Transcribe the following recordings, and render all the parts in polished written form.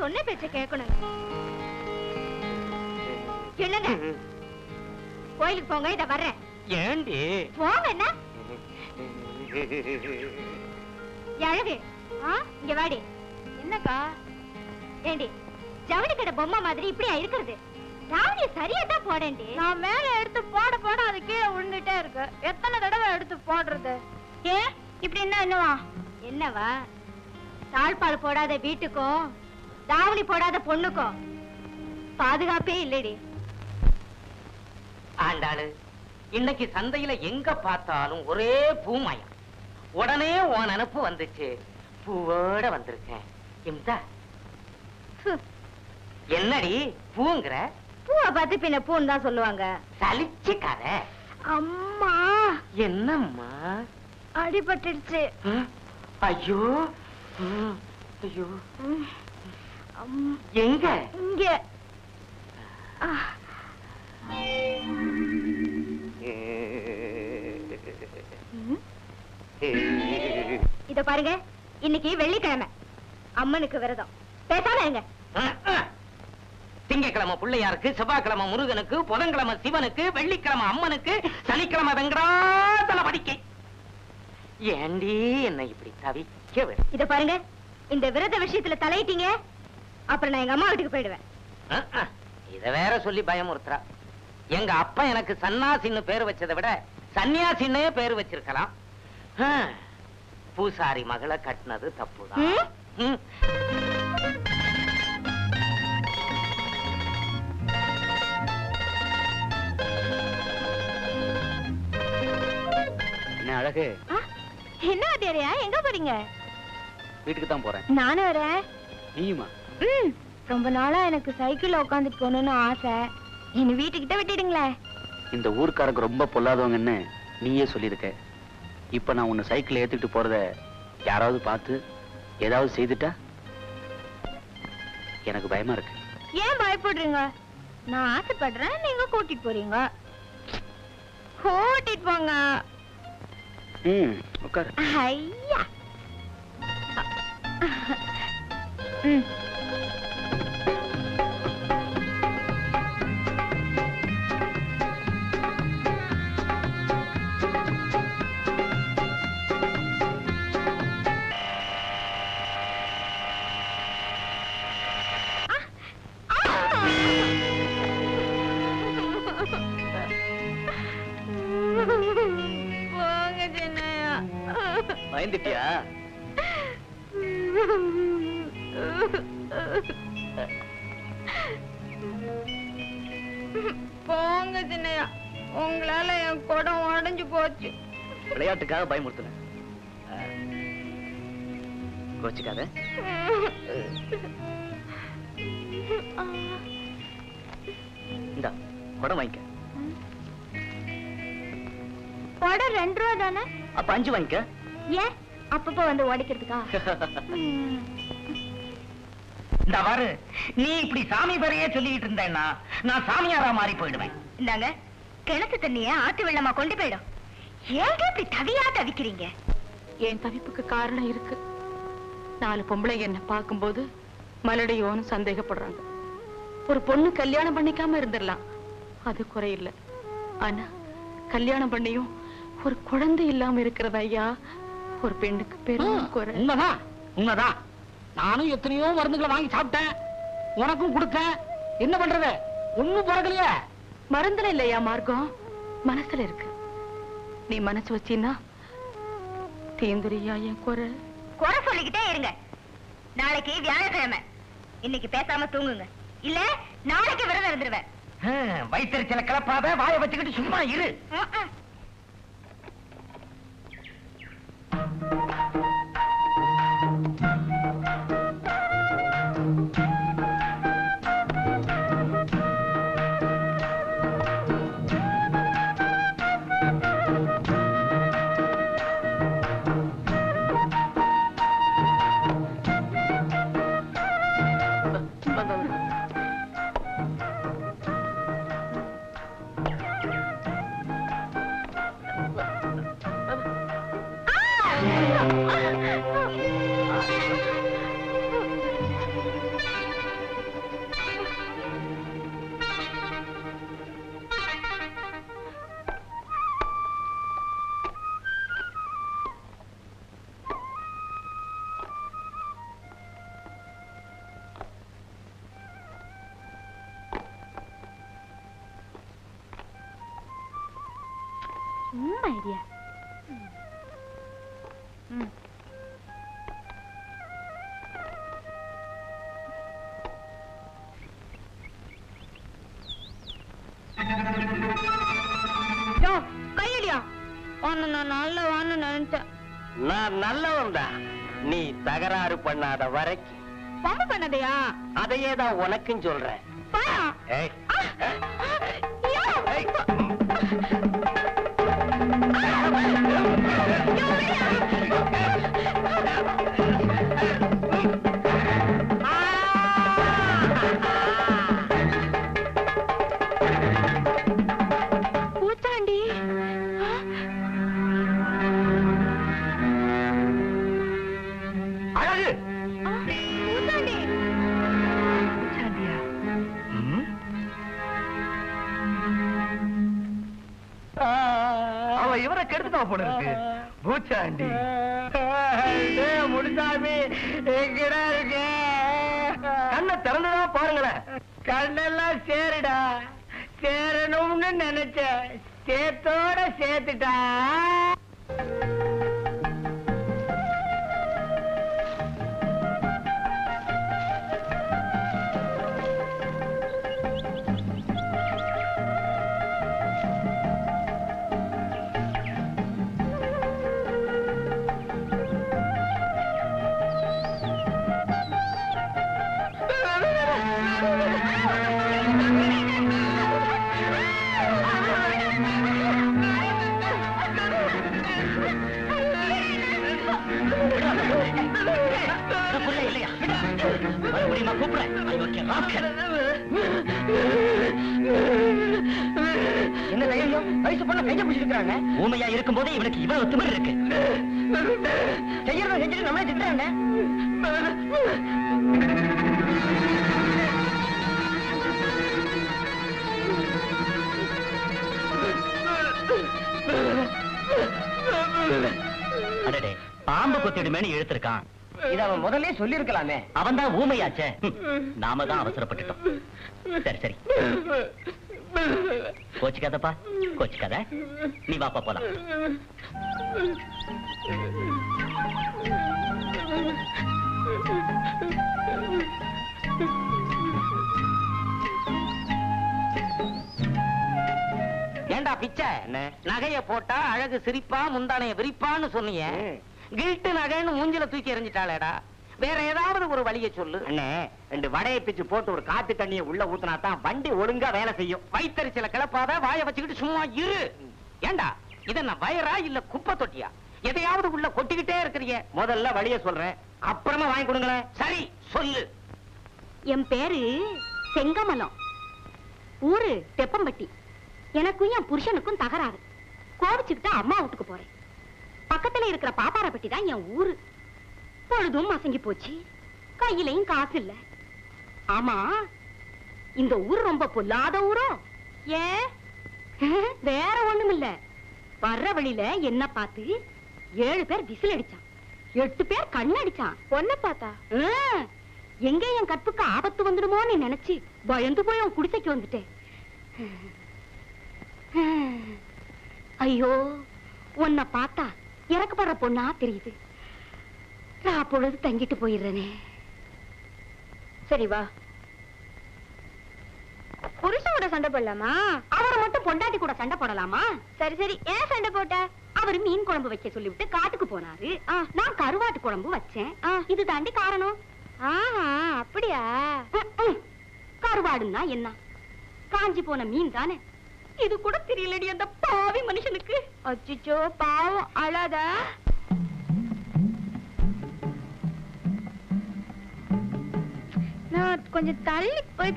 சொன்ன பேச்ச கேட்கணும். என்னங்க கோயிலுக்கு போங்க, இத வர்றேன். ஏண்டி போங்க. என்ன அழகு? இங்க வாடி. என்னக்கா? ஏண்டி ஜவுளி கடை பொம்மை மாதிரி இப்படியா இருக்கிறது? ராவணிய சரியா தான் போடேண்டி. நான் மேல எடுத்து போட போட அது கீழே விழுந்துட்டே இருக்கு. எத்தனை தடவை எடுத்து போடுறது? ஏன் இப்படி என்னவா? என்னவா? தாழ்பால் போடாத வீட்டுக்கும் தாவணி போடாத பொண்ணுக்கும் பாதுகாப்பே இல்லடி. ஆண்டாளு, இன்னைக்கு சந்தையில எங்க பார்த்தாலும் ஒரே பூமயம். உடனே உன் நினப்பு வந்துச்சு. பூவோட வந்திருக்கேன். என்னடி பூங்கிற? பூவை பார்த்து பின்ன பூன்னு தான் சொல்லுவாங்க. சலிச்சுக்காத. அம்மா. என்னம்மா? அடிபட்டுடுச்சு. ஐயோ ஐயோ. எங்க? இங்க. இத பாருங்க, இன்னைக்கு வெள்ளிக்கிழமை, அம்மனுக்கு விரதம். பேசாம இருங்க. திங்கக்கிழமை பிள்ளையாருக்கு, செவ்வாய்க்கிழமை முருகனுக்கு, புதன்கிழமை சிவனுக்கு, வெள்ளிக்கிழமை அம்மனுக்கு, சனிக்கிழமை வெங்கடாதல படிக்கை. ஏண்டி என்ன இப்படி தவிக்க? இத பாருங்க, இந்த விரத விஷயத்துல தலையிட்டீங்க, அப்புறம் நான் எங்க அம்மா வீட்டுக்கு போயிடுவேன். இத வேற சொல்லி பயமுறுத்துறா. எங்க அப்பா எனக்கு சன்னாசின்னு பேர் வச்சதை விட சன்னியாசின்னே பேர் வச்சிருக்கலாம். பூசாரி மகளை கட்டினது தப்புதான். என்ன அழகு? என்ன வாத்தியாரையா, எங்க போறீங்க? வீட்டுக்கு தான் போறேன். நானும் வரேன். நீயுமா? ரொம்ப நாளா எனக்கு சைக்கிள்ல உட்காந்துட்டு போகணும்னு ஆசை. என்ன வீட்டுக்கிட்ட விட்டுடுங்களேன். இந்த ஊர்க்காரங்க ரொம்ப பொல்லாதவங்கன்னு நீயே சொல்லியிருக்க. இப்ப நான் உன்னை சைக்கிள் ஏத்துக்கிட்டு போறத யாராவது பார்த்து ஏதாவது செய்துட்டா எனக்கு பயமா இருக்கு. ஏன் பயப்படுறீங்க? நான் ஆசைப்படுறேன், நீங்க கூட்டிட்டு போறீங்க. கூட்டிட்டு போங்க. உட்காரு. ஐயா. பயந்துட்டியா? போங்க சின்னையா, உங்களால என் குடம் உடைஞ்சு போச்சு. விளையாட்டுக்காக பயமுறுத்துன. கோச்சிக்காத. இந்தா குடம் வாங்கிக்க. குடம் 2 ரூபா தானே? அப்ப 5 வாங்கிக்க. ஏன் அப்பப்போ வந்து உடைக்கிறதுக்கா? இந்த பாரு, நீ இப்படி சாமி பேரையே சொல்லிட்டு இருந்தேன்னா நான் சாமியாரா மாறி போயிடுவேன். இந்தாங்க, கிணத்து தண்ணிய ஆத்து வெள்ளமா கொண்டு போயிடும். ஏங்க இப்படி தவியா தவிக்கிறீங்க? என் தவிப்புக்கு காரணம் இருக்கு. 4 பொம்பளை என்ன பார்க்கும்போது மலடையோன்னு சந்தேகப்படுறாங்க. ஒரு பொண்ணு கல்யாணம் பண்ணிக்காம இருந்துடலாம், அது குறையில்லை. ஆனா கல்யாணம் பண்ணியும் ஒரு குழந்தை இல்லாம இருக்கிறது ஐயா ஒரு பெண்ணுக்கு பெரும் குறை. உண்மைதான், உண்மைதான். நானும் எத்தனையோ மருந்துகளை வாங்கி சாப்பிட்டேன், உனக்கும் கொடுத்தேன். என்ன பண்றது? ஒண்ணும் பிறக்கலையே. மருந்துல இல்லையா மார்க்கம், மனசுல இருக்கு. நீ மனசு வச்சீன்னா தீந்துரியா என் குறை. குறை சொல்லிக்கிட்டே இருங்க. நாளைக்கு வியாழக்கிழமை, இன்னைக்கு பேசாம தூங்குங்க, இல்ல நாளைக்கு விரதம் இருந்துருவேன். வயிற்றுச்சல கிளப்பாத, வாயை வச்சுக்கிட்டு சும்மா இரு. சும்மா ஐடியா. கையடியா நான் நல்லவான்னு நினைச்சேன். நான் நல்லவன் தான். நீ தகராறு பண்ணாத வரைக்கும். பம்பு பண்ணதையா? அதையே தான் உனக்கும் சொல்றேன். ஏய். பூச்சாண்டி அழகு. பூச்சாண்டி அவ இவரை கெடுத்துட்டா போல இருக்கு. பூச்சாண்டி முடிசாமி எங்கடா இருக்கு? கண்ணை திறந்துதான் பாருங்களேன். கண்ணெல்லாம் சேருடா. சேரணும்னு நினைச்ச சேத்தோட சேர்த்துட்டா. என்ன தைரியம்? வயசு பொண்ண கைய பிடிச்சிருக்காங்க. ஊமையா இருக்கும் போதே இவனுக்கு இவ்வளவு திமிரு இருக்கு. செய்யறத செஞ்சுட்டு நம்மளே திட்டுறாங்க. அடடே, பாம்பு கொத்திடுமேனு இழுத்திருக்கான். இத அவன் முதல்ல சொல்லி இருக்கலாமே. அவன் தான் ஊமையாச்சே. நாம தான் அவசரப்பட்டுட்டோம். சரி சரி, கோச்சிக்காதப்பா, கோச்சிக்காத. நீ வாப்பா போலாம். ஏண்டா பிச்சை, நகைய போட்டா அழகு சிரிப்பா முந்தானைய விரிப்பான்னு சொன்னீங்க. கில்ட்டு நகைன்னு மூஞ்சில தூக்கி எறிஞ்சிட்டாளேடா. வேற ஏதாவது ஒரு வழியை சொல்லு. அண்ணே, 2 வடையை பிச்சு போட்டு ஒரு காத்து தண்ணியை உள்ள ஊத்துனா தான் வண்டி ஒழுங்கா வேலை செய்யும். வயித்தறிச்சல கிளப்பாத, வாயை வச்சுக்கிட்டு சும்மா இரு. ஏண்டா இத நான் வயரா இல்ல குப்பை தொட்டியா? எதையாவது உள்ள கொட்டிக்கிட்டே இருக்கிறீங்க. முதல்ல வழிய சொல்றேன், அப்புறமா வாங்கி கொடுங்களேன். சரி சொல்லு. என் பேரு செங்கமலம், ஊரு தெப்பம்பட்டி. எனக்கும் என் புருஷனுக்கும் தகராறு. கோவிச்சுக்கிட்டு அம்மா வீட்டுக்கு போறேன். பக்கத்துல இருக்கிற பாப்பாரப்பட்டி தான் என் ஊரு. பொழுதும் மசங்கி போச்சு, கையிலையும் காசு இல்ல. ஆமா, இந்த ஊரு ரொம்ப பொல்லாத ஊரோ? ஏன்? வேற ஒண்ணும் இல்ல. வர்ற வழியில என்ன பார்த்து 7 பேர் விசில் அடிச்சான், 8 பேர் கண்ணடிச்சான். பொண்ண பார்த்தா எங்க என் கற்புக்கு ஆபத்து வந்துடுமோன்னு நினைச்சு பயந்து போய் அவன் குடிசைக்கு வந்துட்டேன். ஐயோ, உன்னை பார்த்தா இறக்கப்படுற பொண்ணா தெரியுது. நான் பொழுது தங்கிட்டு போயிடுறேனே. சரி வா. புருஷனோட சண்டை போடலாமா? அவரை மட்டும் பொண்டாட்டி கூட சண்டை போடலாமா? சரி சரி, ஏன் சண்டை போட்ட? அவரு மீன் குழம்பு வைக்க சொல்லிவிட்டு காட்டுக்கு போனாரு. நான் கருவாட்டு குழம்பு வச்சேன். இது தாண்டி காரணம். அப்படியா? கருவாடுன்னா என்ன? காஞ்சி போன மீன் தானே. இது கூட தெரியலடி அந்த பாவி மனுஷனுக்கு. அச்சோ பாவம், அழாத. நான் கொஞ்சம் தள்ளி போய்.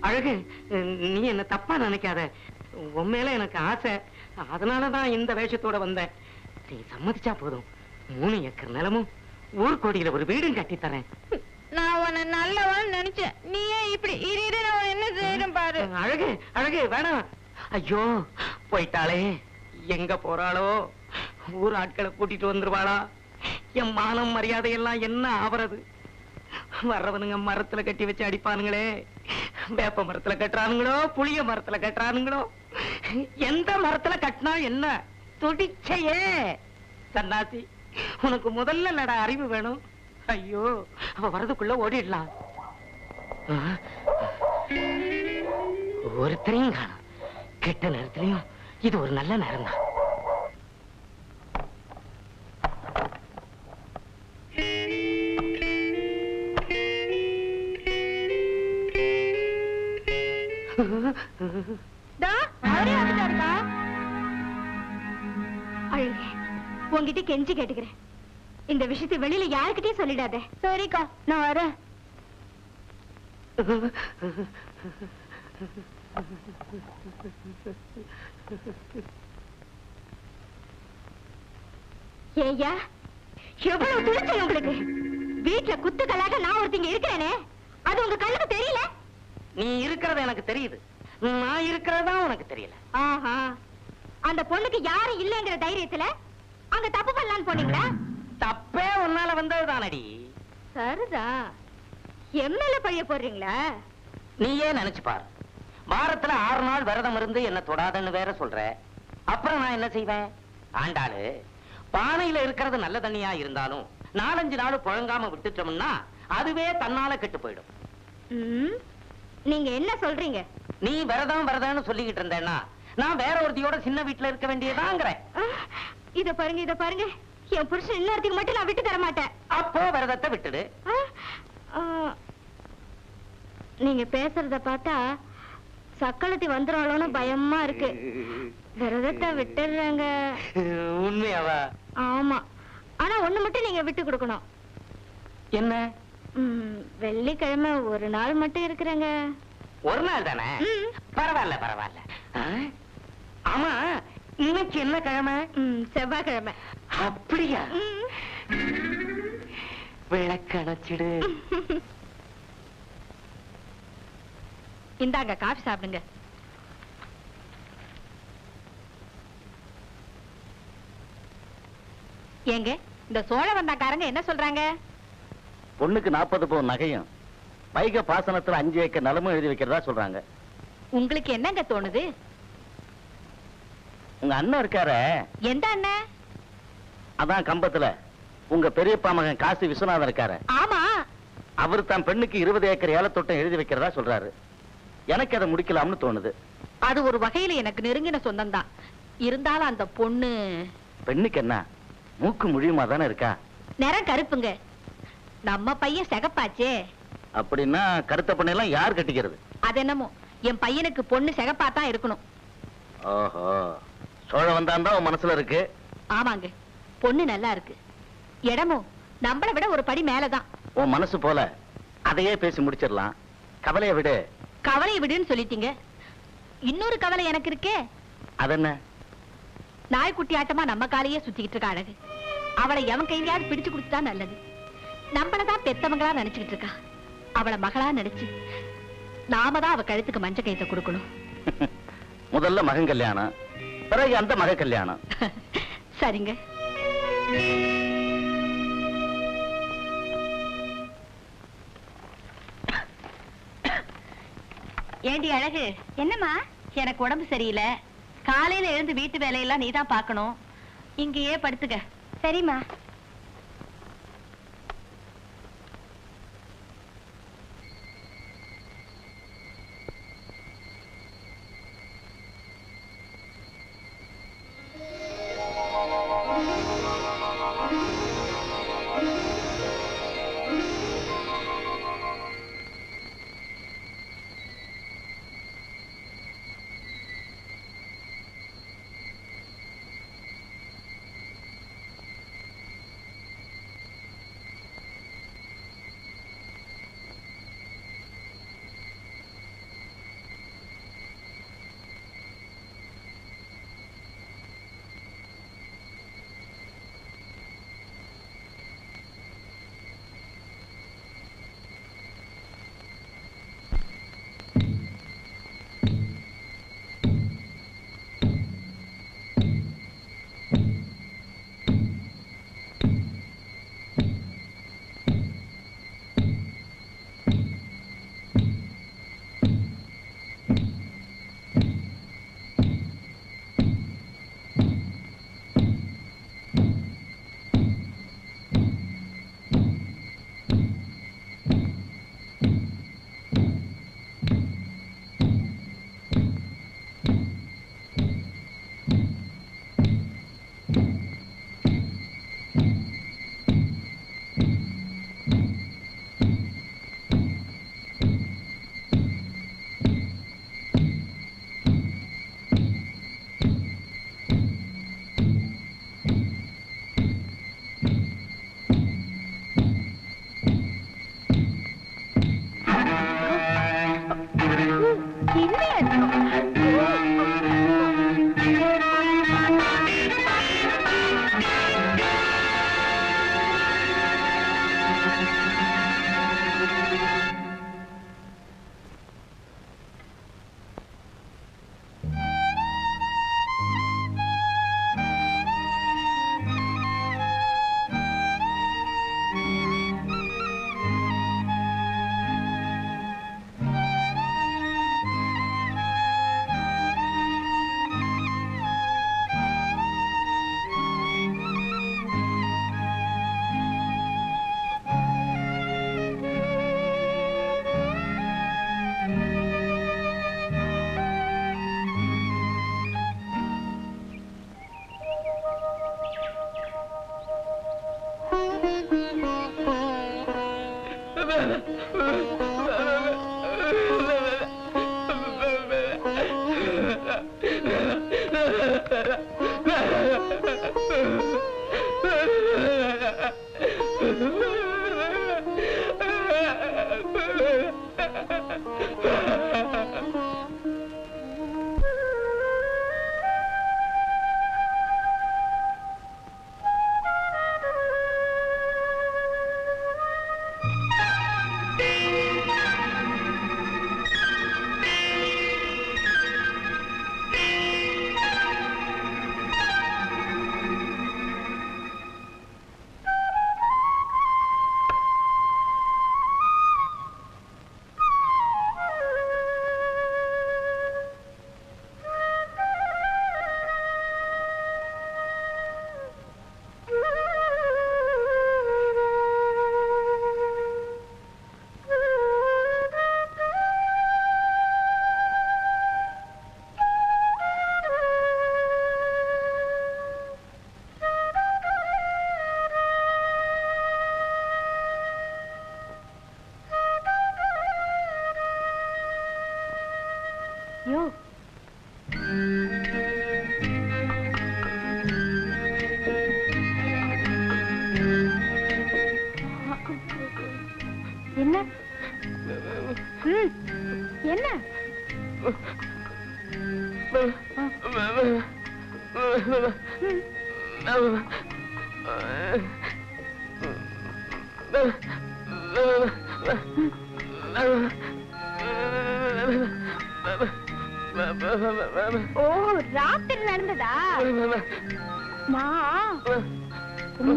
அழகு, நீ என்ன தப்பா நினைக்காத. உண்மையில எனக்கு ஆசை, அதனாலதான் இந்த வேஷத்தோட வந்தேன். நீ சம்மதிச்சா போதும், 3 ஏக்கர் நிலமும் ஊர்கோடியில ஒரு வீடும் கட்டி தரேன். நான் உன்னை நல்லவன் நினைச்சேன், நீயே இப்படி இரு. நான் என்ன செய்யறேன் பாரு. அழகு அழகு வேணாம். ஐயோ, போயிட்டாளே, எங்க போறாளோ? ஊர் ஆட்களை கூட்டிட்டு வந்துருவாளா? என் மானம் மரியாதை எல்லாம் என்ன ஆவறது? வர்றவனுங்க மரத்துல கட்டி வச்சு அடிப்பானுங்களே, வேப்ப மரத்துல கட்டுறானுங்களோ புளிய மரத்துல கட்டுறானுங்களோ, எந்த மரத்துல கட்டினா என்ன துடிச்சையே. சன்னாசி, உனக்கு முதல்ல நட அறிவு வேணும். ஐயோ, அவ வரதுக்குள்ள ஓடிடலாம். ஒருத்தரையும் காணும். கெட்ட நேரத்திலையும் இது ஒரு நல்ல நேரம் தான். உங்ககிட்ட கெஞ்சி கேட்டுக்கிறேன், இந்த விஷயத்தை வெளியில யாருக்கிட்டயும் சொல்லிடாத. சரிக்கா, நான் வரேன். ஏய்யா, எவ்வளவு துணிச்சல் உங்களுக்கு! வீட்டுல குத்துக்களாக நான் ஒருத்தங்க இருக்கிறேனே, அது உங்க கண்ணுக்கு தெரியல? நீ இருக்கிறது எனக்கு தெரியுது, நான் இருக்கிறதா உனக்கு தெரியல. ஆஹா, அந்த பொண்ணுக்கு யாரும் இல்லைங்கிற தைரியத்துல அங்க தப்பு பண்ணலான்னு போனீங்களா? தப்பே உன்னால வந்ததுதானடி. சரிதா, எம்எல்ஏ பழிய போடுறீங்களா? நீயே நினைச்சு பாரு, வாரத்துல 6 நாள் விரதம் இருந்து என்ன தொடாதன்னு வேற சொல்ற. அப்புறம் நான் என்ன செய்வேன்? ஆண்டாளு, பானையில இருக்கிறது நல்ல தண்ணியா இருந்தாலும் 4-5 நாள் புழங்காம விட்டுட்டோம்னா அதுவே தன்னால கெட்டு போயிடும். நீங்க என்ன சொல்றீங்க? நீ விரதம்னு சொல்லிக்கிட்டு இருந்தேன்னா நான் வேற ஒருத்தியோட சின்ன வீட்டுல இருக்க வேண்டியதாங்கிறேன். இத பாருங்க, இத பாருங்க, என் புருஷன் இன்னொருத்திக்கு மட்டும் நான் விட்டு தர மாட்டேன். அப்போ விரதத்தை விட்டுடு. நீங்க பேசுறத பார்த்தா சக்களத்தி வந்துடும்னு பயமா இருக்கு. விரதத்தை விட்டுடுறாங்க. உண்மையாவா? ஆமா, ஆனா ஒண்ணு மட்டும் நீங்க விட்டு கொடுக்கணும். என்ன? வெள்ளிக்கிழமை ஒரு நாள் மட்டும் இருக்கிறேங்க. ஒரு நாள் தானே? பரவாயில்ல பரவாயில்ல. ஆமா, இன்னைக்கு என்ன கிழமை? செவ்வாய்க்கிழமை. அப்படியா? விளக்கணைச்சிடு. இந்தாங்க, காஃபி சாப்பிடுங்க. ஏங்க, இந்த சோழ வந்தாக்காரங்க என்ன சொல்றாங்க? பொண்ணுக்கு 40 பவுன் நகையும் வைகை பாசனத்துல 5 ஏக்கர் நிலமும் எழுதி வைக்கிறதா சொல்றாங்க. உங்களுக்கு என்னங்க தோணுது? உங்க அண்ணன் இருக்கார? எந்த அண்ணன்? அதான் கம்பத்துல உங்க பெரியப்பா மகன் காசி விஸ்வநாதன் இருக்காரு. ஆமா, அவர் தான் பெண்ணுக்கு 20 ஏக்கர் ஏலத்தோட்டம் எழுதி வைக்கிறதா சொல்றாரு. எனக்கு அதை முடிக்கலாம்னு தோணுது. அது ஒரு வகையில எனக்கு நெருங்கின சொந்தம் தான். இருந்தாலும் அந்த பொண்ணு... பெண்ணுக்கு என்ன, மூக்கு முழியுமா தானே இருக்கா? நிறம் கருப்புங்க, நம்ம பையன் சிகப்பாச்சே. அப்படின்னா கருத்த பொண்ணெல்லாம் யார் கட்டிக்கிறது? அது என்னமோ, என் பையனுக்கு பொண்ணு சிகப்பாத்தான் இருக்கணும். ஓஹோ, சோழ வந்தாண்டா உன் மனசுல இருக்கு. ஆமாங்க, பொண்ணு நல்லா இருக்கு, இடமும் நம்மளை விட ஒரு படி மேலதான். உன் மனசு போல அதையே பேசி முடிச்சிடலாம். கவலையை விடு. கவலையை விடுன்னு சொல்லிட்டீங்க, இன்னொரு கவலை எனக்கு இருக்கே. அதென்ன? நாய்க்குட்டி ஆட்டமா நம்ம காலையே சுத்திக்கிட்டு இருக்கா அழகு. அவளை எவன் கையிலையாவது பிடிச்சு கொடுத்தா நல்லது. நம்மளதான் பெத்தவங்களா நினைச்சுக்கிட்டு இருக்கா. அவளை மகளா நினைச்சு நாம தான் அவ கழுத்துக்கு மஞ்ச கைத்தை கொடுக்கணும். முதல்ல மகன் கல்யாணம், பிறகு அந்த மக கல்யாணம். சரிங்க. ஏண்டி அழகு? என்னம்மா? எனக்கு உடம்பு சரியில்லை, காலையில எழுந்து வீட்டு வேலையெல்லாம் நீதான் பார்க்கணும். இங்கேயே படுத்துக்க. சரிம்மா. யோ என்ன என்ன ஓ ராத்திரி நடந்ததா நான் என்ன